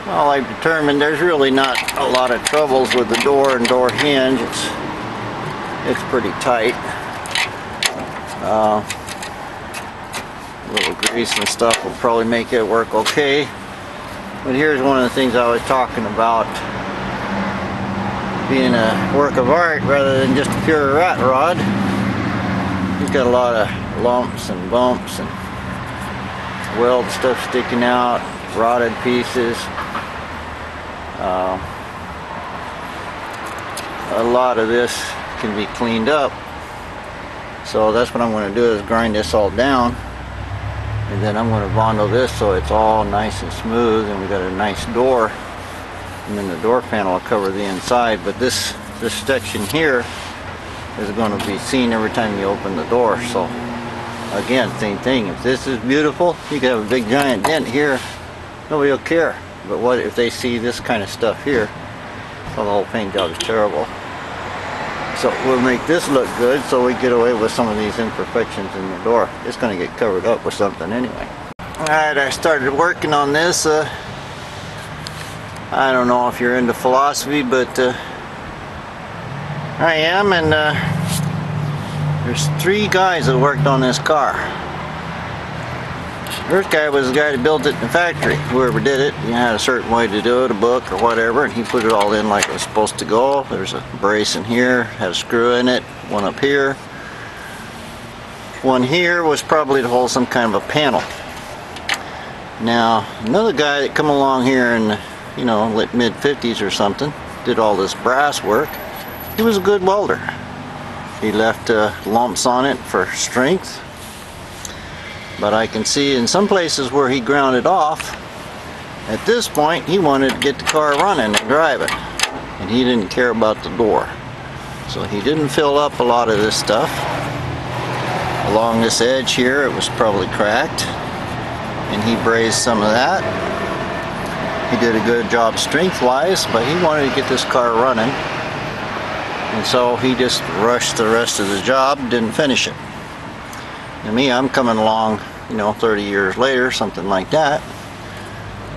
Well, I've determined there's really not a lot of troubles with the door and door hinge. It's pretty tight. A little grease and stuff will probably make it work okay. But here's one of the things I was talking about being a work of art rather than just a pure rat rod. He's got a lot of lumps and bumps and weld stuff sticking out, rotted pieces. A lot of this can be cleaned up, so that's what I'm going to do, is grind this all down, and then I'm going to bondo this so it's all nice and smooth, and we got a nice door, and then the door panel will cover the inside. But this section here is going to be seen every time you open the door. So again, same thing, if this is beautiful, you can have a big giant dent here, nobody will care. But what if they see this kind of stuff here? Well, the whole paint job is terrible. So we'll make this look good so we get away with some of these imperfections in the door. It's going to get covered up with something anyway. Alright, I started working on this. I don't know if you're into philosophy, but I am, and there's 3 guys that worked on this car. First guy was the guy that built it in the factory. Whoever did it, you had a certain way to do it, a book or whatever, and he put it all in like it was supposed to go. There's a brace in here, had a screw in it, one up here. One here was probably to hold some kind of a panel. Now, another guy that come along here in the, mid-50s or something, did all this brass work. He was a good welder. He left lumps on it for strength. But I can see in some places where he ground it off, at this point he wanted to get the car running and drive it. And he didn't care about the door. So he didn't fill up a lot of this stuff. Along this edge here it was probably cracked, and he brazed some of that. He did a good job strength-wise, but he wanted to get this car running. And so he just rushed the rest of the job, didn't finish it. And me, I'm coming along, 30 years later, something like that,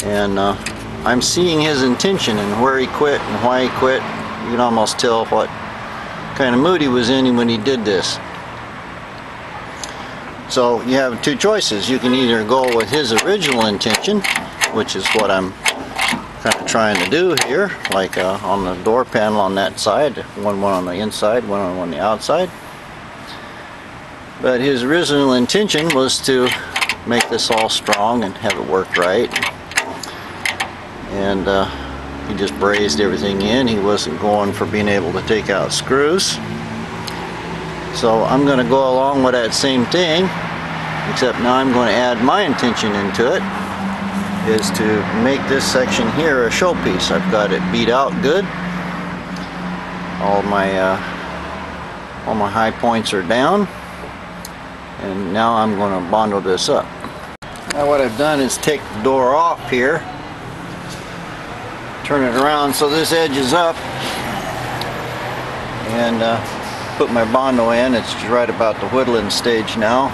and I'm seeing his intention and where he quit and why he quit. You can almost tell what kind of mood he was in when he did this. So you have 2 choices. You can either go with his original intention, which is what I'm kind of trying to do here, like on the door panel on that side, one on the inside, one on the outside. But his original intention was to make this all strong and have it work right. And he just brazed everything in. He wasn't going for being able to take out screws. So I'm going to go along with that same thing, except now I'm going to add my intention into it, is to make this section here a showpiece. I've got it beat out good. All my high points are down. And now I'm going to bondo this up. Now what I've done is take the door off here, turn it around so this edge is up, and put my bondo in. It's right about the whittling stage now,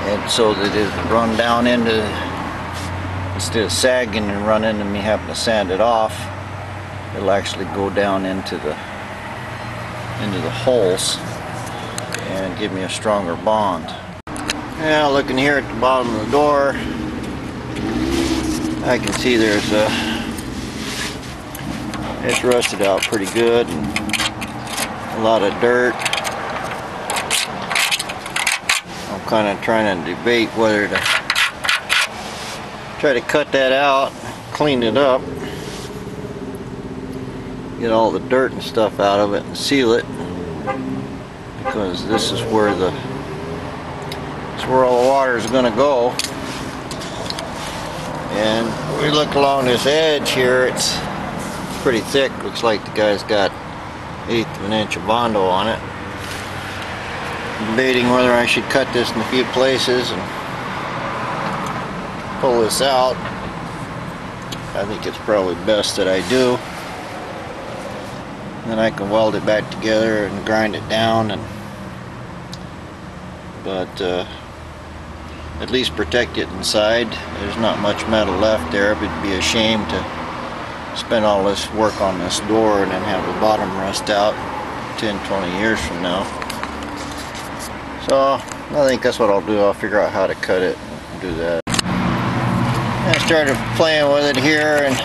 and so that it'll run down into, instead of sagging and running and me having to sand it off, it'll actually go down into the holes and give me a stronger bond. Now looking here at the bottom of the door, I can see there's it's rusted out pretty good, and a lot of dirt. I'm kind of trying to debate whether to try to cut that out, clean it up, get all the dirt and stuff out of it and seal it, because this is where all the water is going to go. And we look along this edge here, it's pretty thick. Looks like the guy's got 1/8 of an inch of bondo on it. Debating whether I should cut this in a few places and pull this out. I think it's probably best that I do. Then I can weld it back together and grind it down. But at least protect it inside. There's not much metal left there. It would be a shame to spend all this work on this door and then have the bottom rust out 10-20 years from now. So I think that's what I'll do. I'll figure out how to cut it and do that. I started playing with it here, and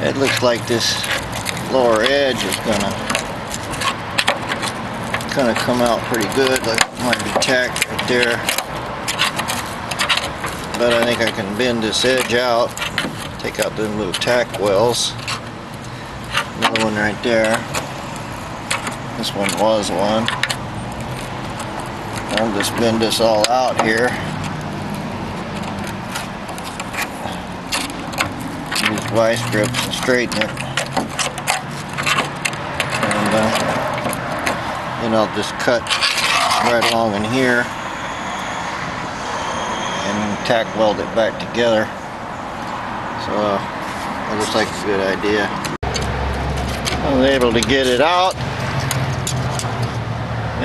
it looks like this lower edge is gonna kind of come out pretty good. Like it might be tacked right there, but I think I can bend this edge out, take out them little tack wells. Another one right there. This one was one. I'll just bend this all out here. Use vice grips and straighten it. And then I'll just cut right along in here and tack weld it back together. So that looks like a good idea. I was able to get it out.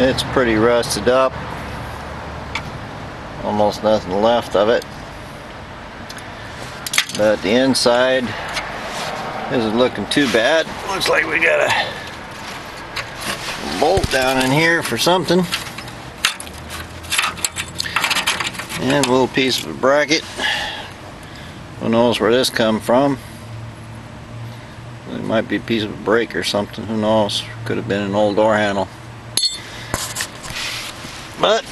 It's pretty rusted up. Almost nothing left of it. But the inside isn't looking too bad. Looks like we got a bolt down in here for something. And a little piece of a bracket. Who knows where this come from? It might be a piece of a brake or something. Who knows? Could have been an old door handle. But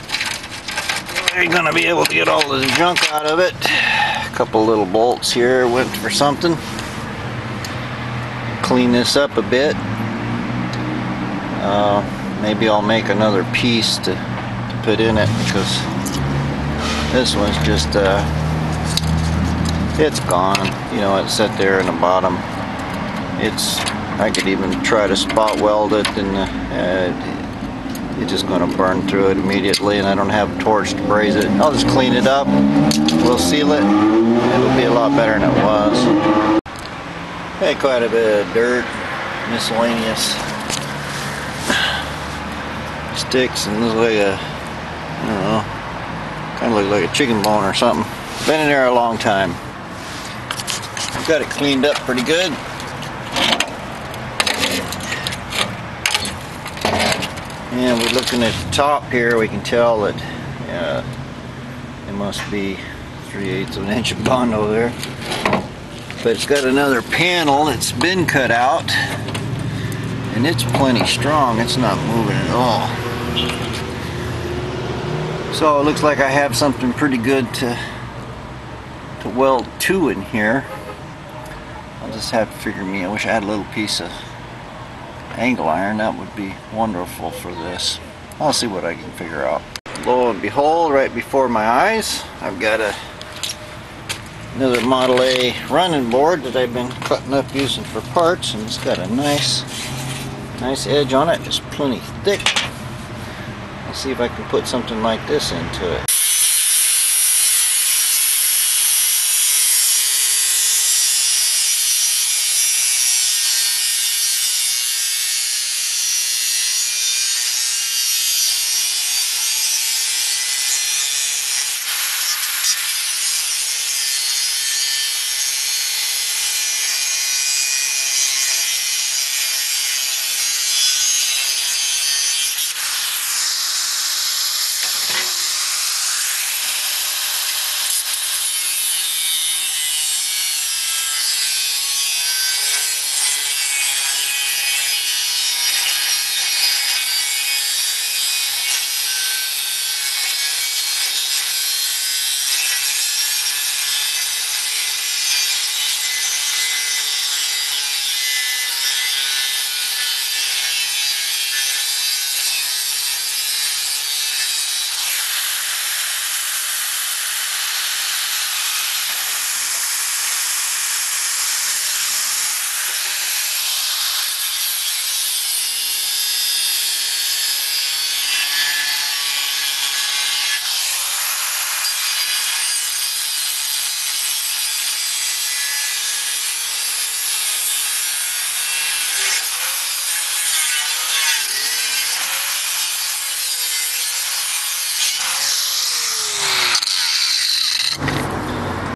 we're gonna be able to get all the junk out of it. A couple little bolts here went for something. Clean this up a bit. Maybe I'll make another piece to put in it, because this one's just it's gone. You know, it's set there in the bottom. I could even try to spot weld it, and it's just going to burn through it immediately, and I don't have a torch to braze it. I'll just clean it up, we'll seal it, it'll be a lot better than it was. Had quite a bit of dirt, miscellaneous sticks, and this is like a, I don't know, kind of looks like a chicken bone or something. Been in there a long time. Got it cleaned up pretty good. And we're looking at the top here, we can tell that it must be 3/8 of an inch of bondo there. But it's got another panel that's been cut out, and it's plenty strong. It's not moving at all. So it looks like I have something pretty good to weld to in here. I'll just have to figure I wish I had a little piece of angle iron. That would be wonderful for this. I'll see what I can figure out. Lo and behold, right before my eyes, I've got another Model A running board that I've been cutting up using for parts, and it's got a nice edge on it, just plenty thick. I'll see if I can put something like this into it.